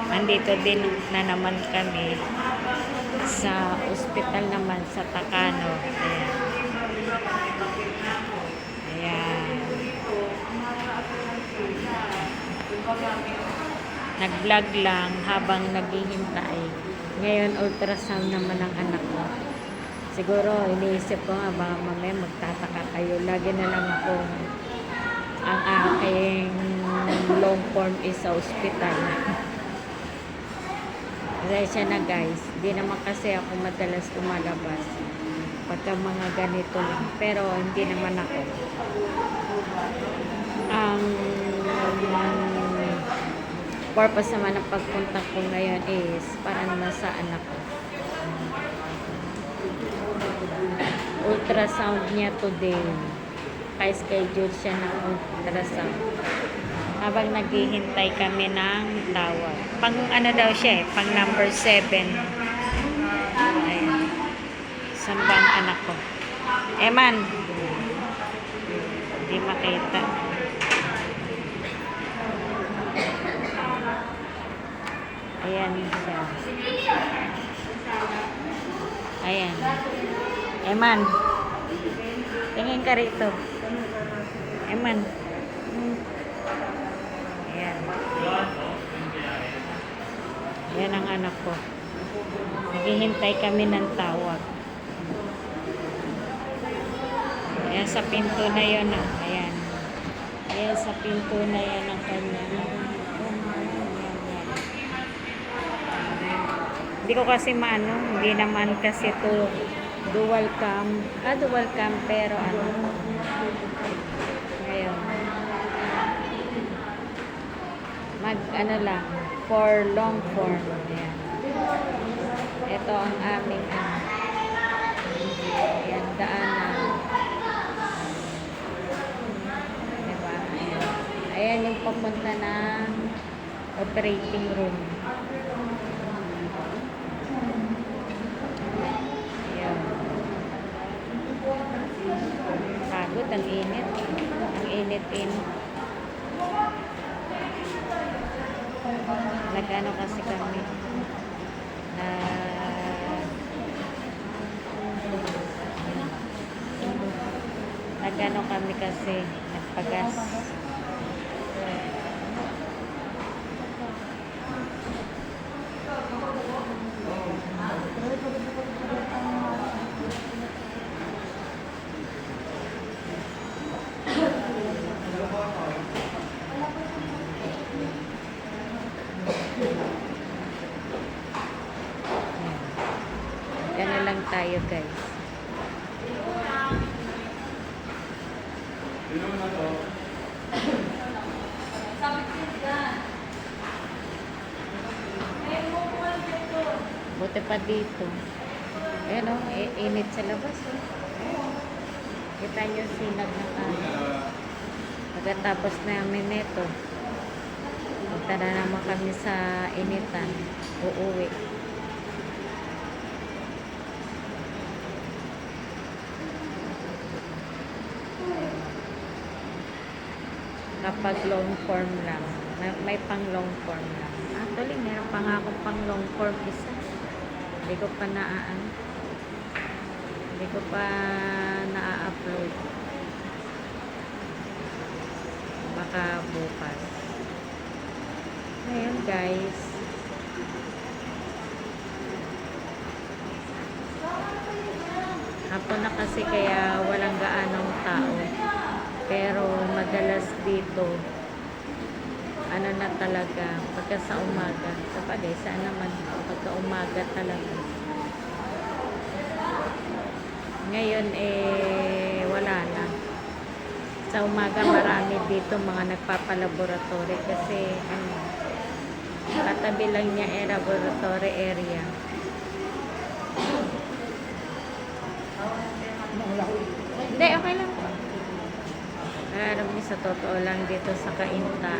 Andito din na naman kami sa ospital naman sa Takano. Ayan. Nag-vlog lang habang naghihintay. Ngayon, ultrasound naman ang anak ko. Siguro, iniisip ko nga, baka mamaya magtataka kayo. Lagi na lang ako ang aking long form is sa ospital. Pasensya na guys, hindi naman kasi ako madalas tumalabas pagka mga ganito lang. Pero hindi naman ako. Ang purpose naman ng pagpunta ko ngayon is para naman sa anak ko. Ultrasound niya today. Kaya schedule siya ng ultrasound. Habang naghihintay kami ng tawag. Pang ano daw siya eh, pang number 7. Ayan. Saan ba ang anak ko? Eman. Hindi makita. Ayan siya. Ayan. Eman. Tingin ka rito. Eman. Ayan. Ayan ang anak ko. Naghihintay kami ng tawag. Ayan sa pinto na yun. Ayan. Ayan sa pinto na yan ang kanya. Hindi ko kasi maano. Hindi naman kasi to dual cam. Dual cam pero ano. Ngayon. Ano lang, for long form. Ayan. Ito ang aming ayan, daanan. Diba? Ayan. Ayan yung papunta ng operating room. Ayan. Pagod, ang init. Ang init-init. Nag-ano kasi kami na nag-ano kami kasi nagpagas. Gano'n lang tayo guys. Buti pa dito. Ayan o, init sa labas o. Kita nyo sinag ng pagkatapos namin nito. Punta na naman kami sa initan. Uuwi. Kapag long form lang. May pang long form lang. Actually, meron pa nga akong pang long form isa. Hindi ko pa hindi ko pa na-upload. Baka bukas. Ngayon guys. Hapon na kasi kaya walang gaanong tao. Pero madalas dito ano na talaga pagka sa umaga kapag saan naman pagka umaga talaga ngayon wala na sa umaga marami dito mga nagpapalaboratory kasi ano katabi lang niya laboratory area. Hindi, okay lang po. Alam niyo sa totoo lang dito sa Cainta.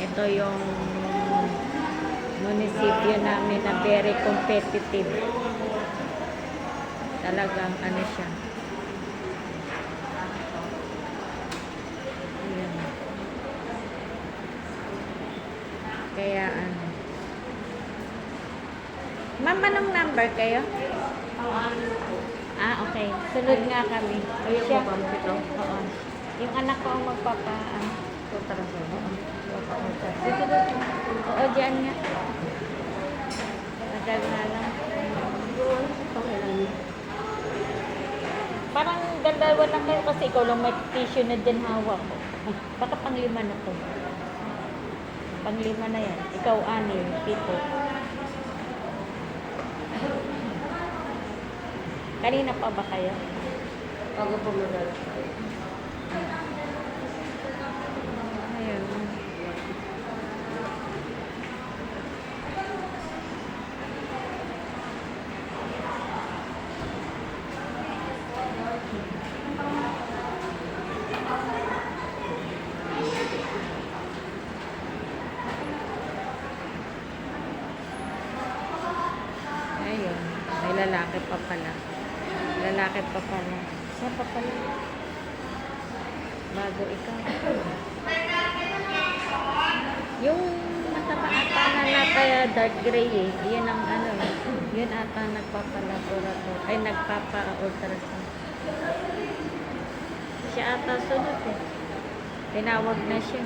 Ito yung munisipyo namin na very competitive. Talagang ano siya. Ayan. Kaya ano. Ma'am, anong number kayo? Ah, okay. Sunod nga kami. Ayun Siya. po, ma'am, ito. Oo. Yung anak ko ang magpapa... Ano? Ultrasound. Oo, dyan nga. Tagal na lang. Parang dalawa lang kayo kasi ikaw lang may tissue na dyan hawak ko. Baka panglima na to. Panglima na yan. Ikaw, 6, 7. Kanina pa ba kayo? Bago po mag Ayun. Ayun. May lalaki pa pala. Lalaki pa pala. Siya pa pala. Bago ikaw. Yung mataba ata na nata dark gray eh. Yun ang ano. Yun ata nagpapalaboratory. Ay nagpapa-ultrasound. Siya ata sunod eh. Tinawag na siya.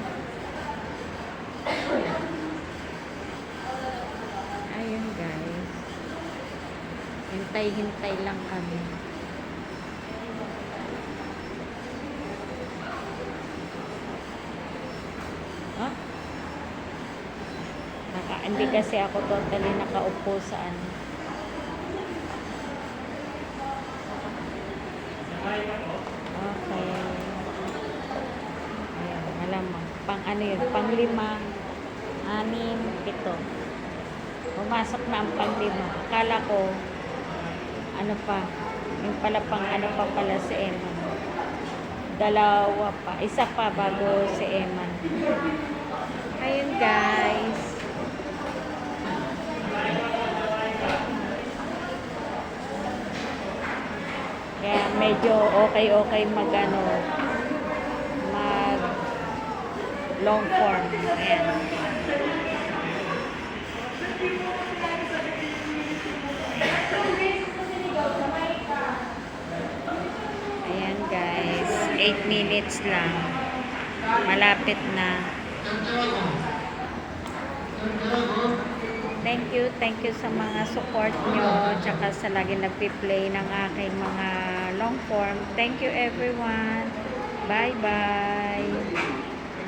Ayun guys. Hintay-hintay lang kami. Huh? Hindi kasi ako totally nakaupo sa ano. Okay. Ayan, malamang. Pang ano yun? Pang 5, 6, 7. Pumasok na ang pang 5. Akala ko, ano pa, yung pala pang ano pa pala si Eman. 2 pa. Isa pa bago si Eman. Ayun guys. Kaya medyo okay mag ano, mag long form. Ayan. Ayan guys, 8 minutes lang. Malapit na. Thank you sa mga support nyo, tsaka sa lagi nagpi-play ng aking mga long form. Thank you everyone. Bye-bye.